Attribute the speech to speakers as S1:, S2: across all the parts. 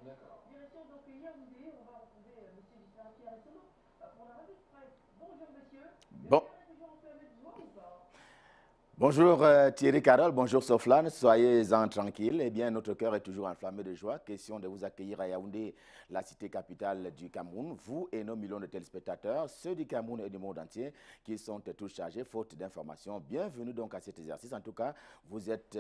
S1: D'accord. Direction donc Yaoundé, on va retrouver M. Gisela Pierre pour la revue de presse. Bonjour monsieur, le
S2: Bon.
S1: cœur est toujours enflammé de joie ou pas?
S2: Bonjour Thierry Carole, bonjour Soflane, soyez-en tranquille. Eh bien, notre cœur est toujours enflammé de joie. Question de vous accueillir à Yaoundé, la cité capitale du Cameroun. Vous et nos millions de téléspectateurs, ceux du Cameroun et du monde entier, qui sont tous chargés, faute d'informations. Bienvenue donc à cet exercice. En tout cas, vous êtes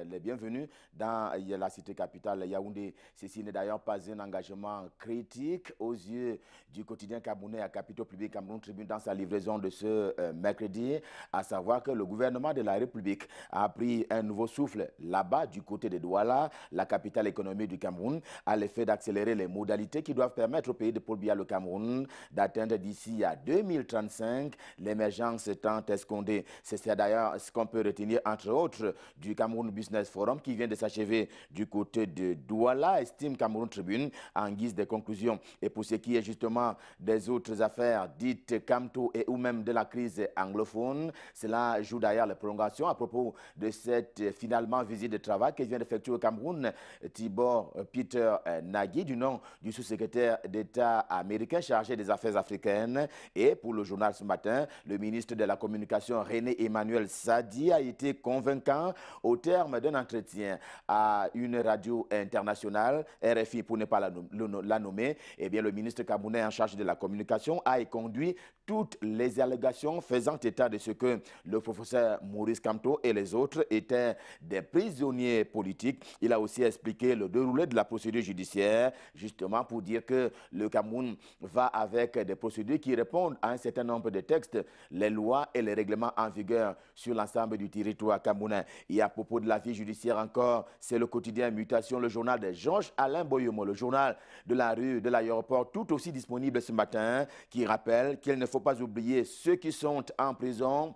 S2: les bienvenus dans la cité capitale Yaoundé. Ceci n'est d'ailleurs pas un engagement critique aux yeux du quotidien camerounais à Capitaux Public Cameroun Tribune dans sa livraison de ce mercredi, à savoir que le gouvernement de la République a pris un nouveau souffle là-bas du côté de Douala, la capitale économique du Cameroun, à l'effet d'accélérer les modalités qui doivent permettre au pays de Paul Biya, le Cameroun, d'atteindre d'ici à 2035 l'émergence tant escondée. C'est d'ailleurs ce qu'on peut retenir entre autres du Cameroun Business Forum qui vient de s'achever du côté de Douala, estime Cameroun Tribune, en guise de conclusion. Et pour ce qui est justement des autres affaires dites Camto et ou même de la crise anglophone, cela joue d'ailleurs les prolongations à propos de cette finalement visite de travail que vient d'effectuer au Cameroun Tibor Peter Nagy, du nom du sous-secrétaire d'État américain chargé des affaires africaines. Et pour le journal ce matin, le ministre de la Communication René Emmanuel Sadi a été convaincant au terme d'un entretien à une radio internationale, RFI pour ne pas la nommer. Eh bien, le ministre camerounais en charge de la communication a conduit toutes les allégations faisant état de ce que le professeur Maurice Kamto et les autres étaient des prisonniers politiques. Il a aussi expliqué le déroulé de la procédure judiciaire, justement pour dire que le Cameroun va avec des procédures qui répondent à un certain nombre de textes, les lois et les règlements en vigueur sur l'ensemble du territoire camerounais. Et à propos de la vie judiciaire encore, c'est le quotidien Mutation, le journal de Georges-Alain Boyomo, le journal de la rue de l'aéroport, tout aussi disponible ce matin, qui rappelle qu'il ne faut pas oublier ceux qui sont en prison.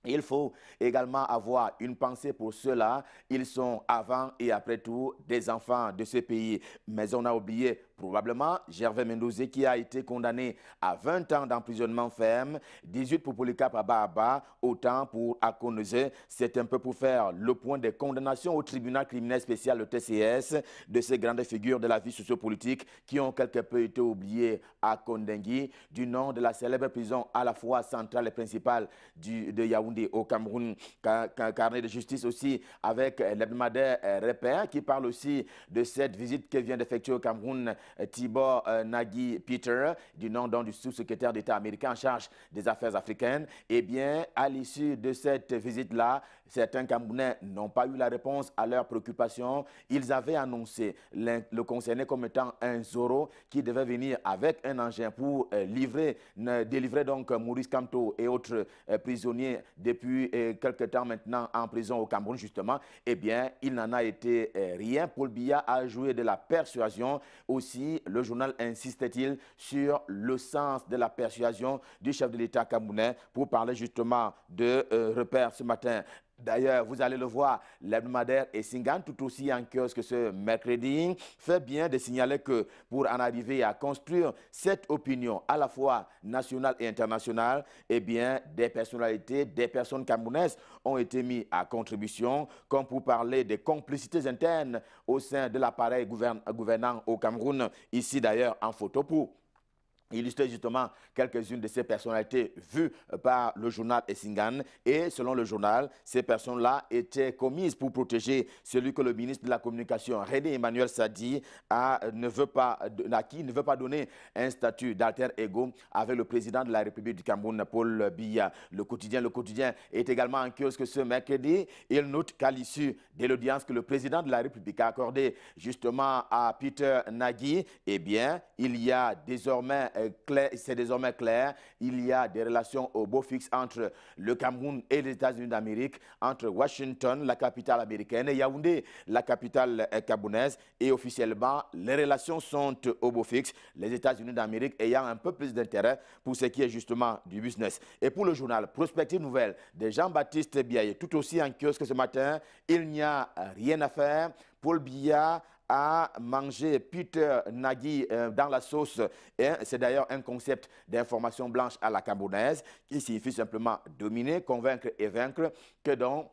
S2: Il faut également avoir une pensée pour ceux-là. Ils sont avant et après tout des enfants de ce pays. Mais on a oublié probablement Gervais Mendoza qui a été condamné à 20 ans d'emprisonnement ferme, 18 pour Polycarpe Ababa, autant pour Akonese. C'est un peu pour faire le point des condamnations au tribunal criminel spécial, le TCS, de ces grandes figures de la vie sociopolitique qui ont quelque peu été oubliées à Kondengui, du nom de la célèbre prison à la fois centrale et principale de Yaoundé au Cameroun. Carnet de justice aussi avec l'hebdomadaire Repère qui parle aussi de cette visite que vient d'effectuer au Cameroun Tibor Nagy Peter, du nom du sous-secrétaire d'État américain en charge des affaires africaines. Eh bien, à l'issue de cette visite-là, certains Camerounais n'ont pas eu la réponse à leurs préoccupations. Ils avaient annoncé le concerné comme étant un Zoro qui devait venir avec un engin pour délivrer donc Maurice Kamto et autres prisonniers depuis quelque temps maintenant en prison au Cameroun justement. Eh bien, il n'en a été rien. Paul Biya a joué de la persuasion. Aussi, le journal insiste-t-il sur le sens de la persuasion du chef de l'État camerounais pour parler justement de repères ce matin. D'ailleurs, vous allez le voir, l'hebdomadaire Essingan, tout aussi en kiosque ce mercredi, fait bien de signaler que pour en arriver à construire cette opinion à la fois nationale et internationale, eh bien, des personnalités, des personnes camerounaises ont été mises à contribution, comme pour parler des complicités internes au sein de l'appareil gouvernant au Cameroun, ici d'ailleurs en photo pour illustrer justement quelques-unes de ces personnalités vues par le journal Essingan. Et selon le journal, ces personnes-là étaient commises pour protéger celui que le ministre de la Communication, René Emmanuel Sadi, ne veut pas donner un statut d'alter ego avec le président de la République du Cameroun, Paul Biya. Le quotidien est également en kiosque ce mercredi. Il note qu'à l'issue de l'audience que le président de la République a accordée justement à Peter Nagy, eh bien, il y a désormais c'est désormais clair, il y a des relations au beau fixe entre le Cameroun et les États-Unis d'Amérique, entre Washington, la capitale américaine, et Yaoundé, la capitale gabonaise. Et officiellement, les relations sont au beau fixe, les États-Unis d'Amérique ayant un peu plus d'intérêt pour ce qui est justement du business. Et pour le journal Prospective Nouvelle de Jean-Baptiste Biaye, tout aussi en kiosque ce matin, il n'y a rien à faire. Paul Biya a mangé Peter Nagy dans la sauce. C'est d'ailleurs un concept d'information blanche à la camerounaise qui signifie simplement dominer, convaincre et vaincre, que donc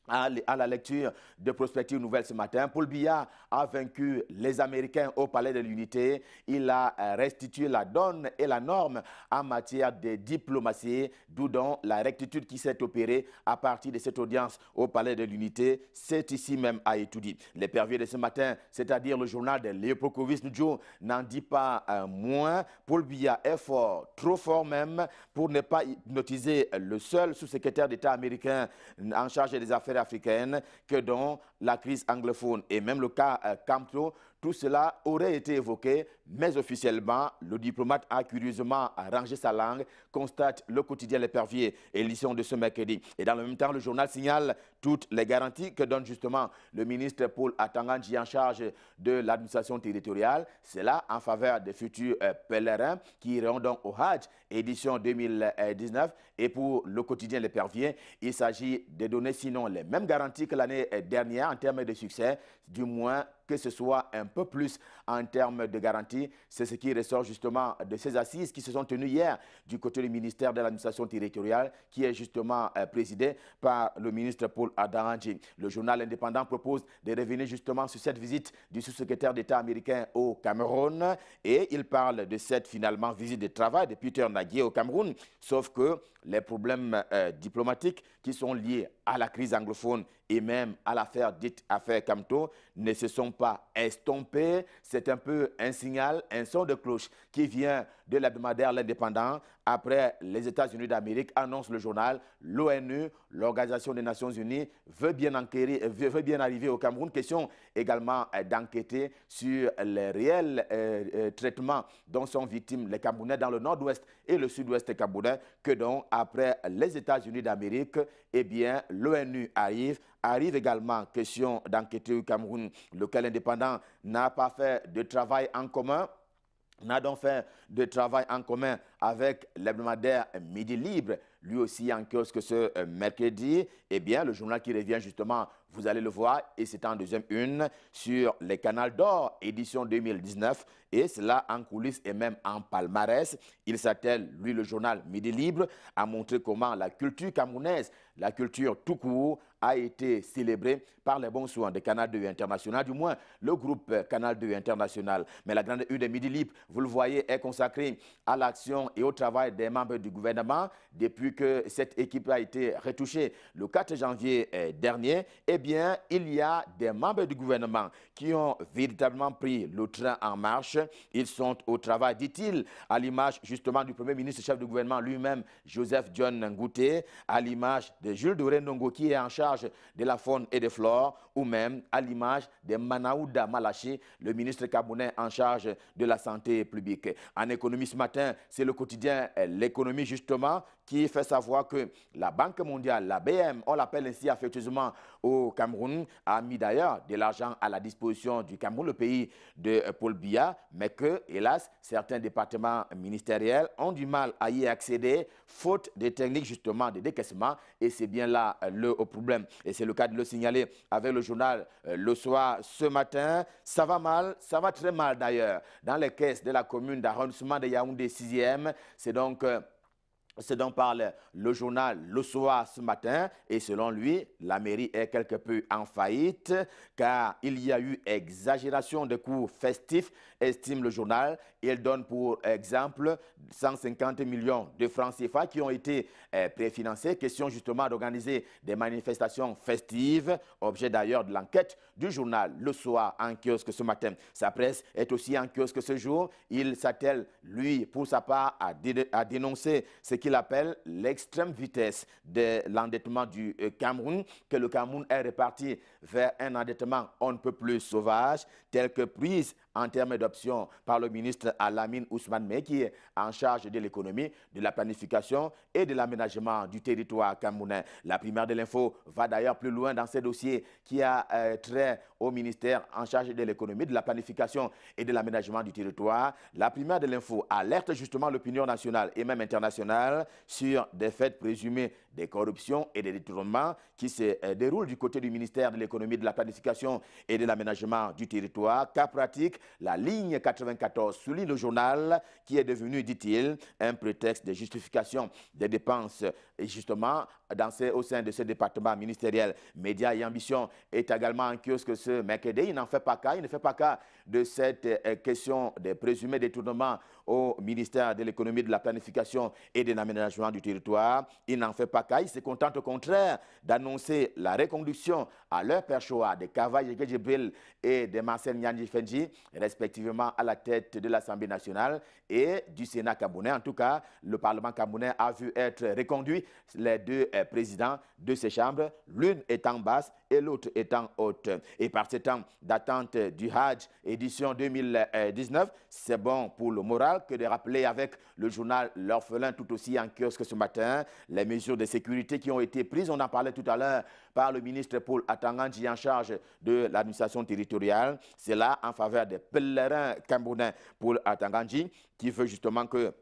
S2: à la lecture de Prospective Nouvelle ce matin. Paul Biya a vaincu les Américains au Palais de l'Unité. Il a restitué la donne et la norme en matière de diplomatie, d'où donc la rectitude qui s'est opérée à partir de cette audience au Palais de l'Unité. C'est ici même à étudier. L'épervier de ce matin, c'est-à-dire le journal de Léopold Kovis-Ndjo, n'en dit pas moins. Paul Biya est fort, trop fort même, pour ne pas hypnotiser le seul sous-secrétaire d'État américain en charge des affaires africaine que dans la crise anglophone et même le cas Camto, tout cela aurait été évoqué, mais officiellement, le diplomate a curieusement rangé sa langue, constate le quotidien L'Épervier, édition de ce mercredi. Et dans le même temps, le journal signale toutes les garanties que donne justement le ministre Paul Atanga-Nji en charge de l'administration territoriale. C'est là en faveur des futurs pèlerins qui iront donc au Hajj, édition 2019. Et pour le quotidien L'Épervier, il s'agit de donner sinon les mêmes garanties que l'année dernière en termes de succès, du moins que ce soit un peu plus en termes de garantie. C'est ce qui ressort justement de ces assises qui se sont tenues hier du côté du ministère de l'administration territoriale qui est justement présidé par le ministre Paul Atanga-Nji. Le journal indépendant propose de revenir justement sur cette visite du sous-secrétaire d'État américain au Cameroun et il parle de cette finalement visite de travail de Peter Nagy au Cameroun, sauf que les problèmes diplomatiques qui sont liés à la crise anglophone et même à l'affaire dite affaire Camto ne se sont pas estompés. C'est un peu un signal, un son de cloche qui vient de l'hebdomadaire L'Indépendant. Après les États-Unis d'Amérique, annonce le journal, l'ONU, l'Organisation des Nations Unies, veut bien arriver au Cameroun. Question également d'enquêter sur les réels traitements dont sont victimes les Camerounais dans le nord-ouest et le sud-ouest camerounais, que donc après les États-Unis d'Amérique, eh bien l'ONU arrive également question d'enquêter au Cameroun, lequel indépendant n'a pas fait de travail en commun. N'a donc fait de travail en commun avec l'hebdomadaire Midi Libre, lui aussi en kiosque ce mercredi. Eh bien, le journal qui revient justement, vous allez le voir, et c'est en deuxième une sur les Canals d'Or, édition 2019, et cela en coulisses et même en palmarès. Il s'attelle, lui, le journal Midi Libre, à montrer comment la culture camerounaise, la culture tout court, a été célébrée par les bons soins de Canal 2 International, du moins le groupe Canal 2 International. Mais la grande une de Midi Libre, vous le voyez, est consacrée à l'action et au travail des membres du gouvernement depuis que cette équipe a été retouchée le 4 janvier dernier. Eh bien, il y a des membres du gouvernement qui ont véritablement pris le train en marche. Ils sont au travail, dit-il, à l'image justement du Premier ministre chef du gouvernement lui-même, Joseph John Ngouté, à l'image de Jules Doré Ndongo qui est en charge de la faune et des flores, ou même à l'image de Manaouda Malachi, le ministre camerounais en charge de la santé publique. En économie ce matin, c'est le quotidien L'économie justement qui fait savoir que la Banque mondiale, la BM, on l'appelle ainsi affectueusement au Cameroun, a mis d'ailleurs de l'argent à la disposition du Cameroun, le pays de Paul Biya, mais que, hélas, certains départements ministériels ont du mal à y accéder, faute des techniques justement de décaissement, et c'est bien là le problème. Et c'est le cas de le signaler avec le journal Le Soir ce matin. Ça va mal, ça va très mal d'ailleurs. Dans les caisses de la commune d'arrondissement de Yaoundé 6e, c'est donc ce dont parle le journal Le Soir ce matin, et selon lui, la mairie est quelque peu en faillite car il y a eu exagération de coûts festifs, estime le journal. Il donne pour exemple 150 millions de francs CFA qui ont été préfinancés. Question justement d'organiser des manifestations festives, objet d'ailleurs de l'enquête du journal Le Soir en kiosque ce matin. Sa presse est aussi en kiosque ce jour. Il s'attelle, lui, pour sa part, à dénoncer ce qu'il appelle l'extrême vitesse de l'endettement du Cameroun, que le Cameroun est reparti vers un endettement on ne peut plus sauvage, tel que prise en termes d'options par le ministre Alamine Ousmane Mey, qui est en charge de l'économie, de la planification et de l'aménagement du territoire camerounais. La primaire de l'info va d'ailleurs plus loin dans ces dossiers qui a trait au ministère en charge de l'économie, de la planification et de l'aménagement du territoire. La primaire de l'info alerte justement l'opinion nationale et même internationale sur des faits présumés des corruptions et des détournements qui se déroulent du côté du ministère de l'économie, de la planification et de l'aménagement du territoire. Cas pratique, la ligne 94 souligne le journal qui est devenu, dit-il, un prétexte de justification des dépenses. Et justement, au sein de ce département ministériel, Médias et Ambition est également en kiosque ce mercredi. Il n'en fait pas cas, il ne fait pas cas de cette question des présumés détournements au ministère de l'économie, de la planification et de l'aménagement du territoire. Il n'en fait pas cas, il se contente au contraire d'annoncer la reconduction à leur perchoir de Kavaye Djibril et de Marcel Nyandi Fenji, respectivement à la tête de l'Assemblée nationale et du Sénat camerounais. En tout cas, le Parlement camerounais a vu être reconduit les deux présidents de ces chambres, l'une étant basse et l'autre étant haute. Et par ces temps d'attente du Hajj édition 2019, c'est bon pour le moral que de rappeler avec le journal L'Orphelin tout aussi en kiosque ce matin les mesures de sécurité qui ont été prises. On en parlait tout à l'heure par le ministre Paul Atangandji en charge de l'administration territoriale. C'est là en faveur des pèlerins camerounais. Paul Atangandji qui veut justement que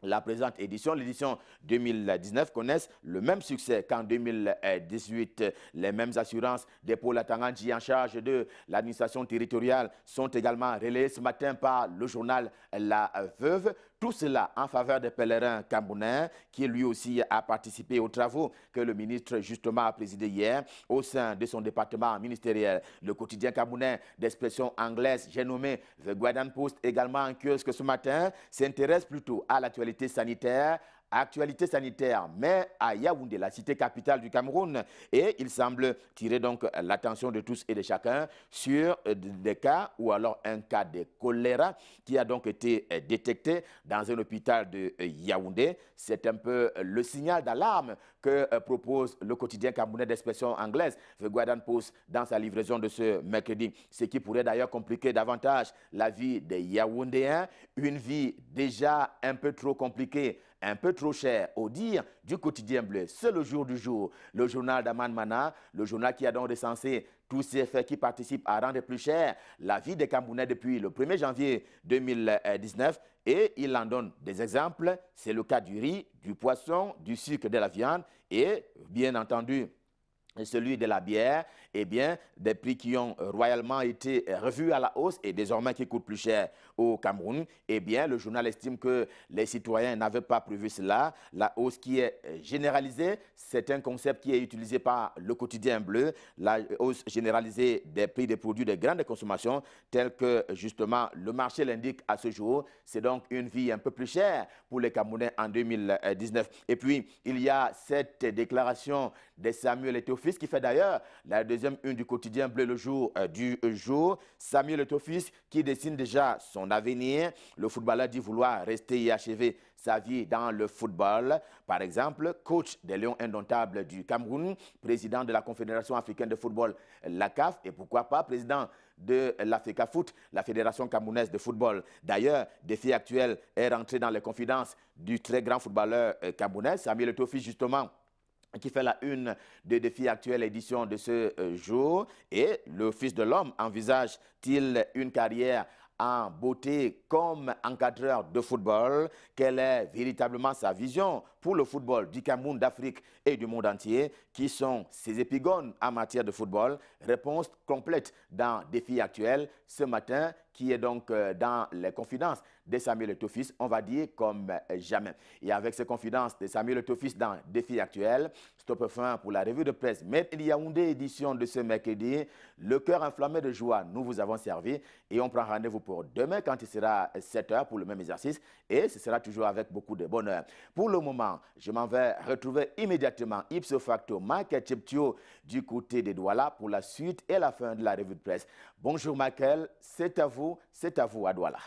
S2: la présente édition, l'édition 2019, connaissent le même succès qu'en 2018. Les mêmes assurances des Paul Atangandji en charge de l'administration territoriale sont également relayées ce matin par le journal La Veuve. Tout cela en faveur des pèlerins camerounais qui lui aussi a participé aux travaux que le ministre justement a présidé hier au sein de son département ministériel. Le quotidien camerounais d'expression anglaise, j'ai nommé The Guardian Post, également en kiosque ce matin, s'intéresse plutôt à l'actualité sanitaire. Actualité sanitaire, mais à Yaoundé, la cité capitale du Cameroun. Et il semble tirer donc l'attention de tous et de chacun sur des cas ou alors un cas de choléra qui a donc été détecté dans un hôpital de Yaoundé. C'est un peu le signal d'alarme que propose le quotidien camerounais d'expression anglaise, The Guardian Post, dans sa livraison de ce mercredi. Ce qui pourrait d'ailleurs compliquer davantage la vie des Yaoundéens, une vie déjà un peu trop compliquée, un peu trop cher, au dire du quotidien bleu. C'est le jour du jour, le journal d'Aman Mana, le journal qui a donc recensé tous ces faits qui participent à rendre plus cher la vie des Camerounais depuis le 1er janvier 2019. Et il en donne des exemples. C'est le cas du riz, du poisson, du sucre, de la viande et, bien entendu, celui de la bière, eh bien, des prix qui ont royalement été revus à la hausse et désormais qui coûtent plus cher au Cameroun. Eh bien, le journal estime que les citoyens n'avaient pas prévu cela. La hausse qui est généralisée, c'est un concept qui est utilisé par le quotidien bleu, la hausse généralisée des prix des produits de grande consommation, tels que justement le marché l'indique à ce jour. C'est donc une vie un peu plus chère pour les Camerounais en 2019. Et puis, il y a cette déclaration de Samuel Eto'o qui fait d'ailleurs la deuxième une du quotidien bleu le jour du jour. Samuel Eto'o qui dessine déjà son avenir. Le footballeur dit vouloir rester et achever sa vie dans le football. Par exemple, coach des Lions indomptables du Cameroun, président de la Confédération africaine de football, la CAF, et pourquoi pas président de l'Africa Foot, la Fédération camerounaise de football. D'ailleurs, Défi Actuel est rentré dans les confidences du très grand footballeur camerounais, Samuel Eto'o justement, qui fait la une de Défi Actuel édition de ce jour. Et le Fils de l'homme envisage-t-il une carrière en beauté comme encadreur de football? Quelle est véritablement sa vision pour le football du Cameroun, d'Afrique et du monde entier? Qui sont ses épigones en matière de football? Réponse complète dans Défi Actuel ce matin, qui est donc dans les confidences de Samuel Eto'o, on va dire comme jamais. Et avec ces confidences de Samuel Eto'o dans Défi Actuel, stop fin pour la revue de presse Made in Yaoundé édition de ce mercredi. Le cœur enflammé de joie, nous vous avons servi et on prend rendez-vous pour demain quand il sera 7h pour le même exercice et ce sera toujours avec beaucoup de bonheur. Pour le moment, je m'en vais retrouver immédiatement ipso facto Michael Cheptio du côté des Douala pour la suite et la fin de la revue de presse. Bonjour Michael, c'est à vous à Douala.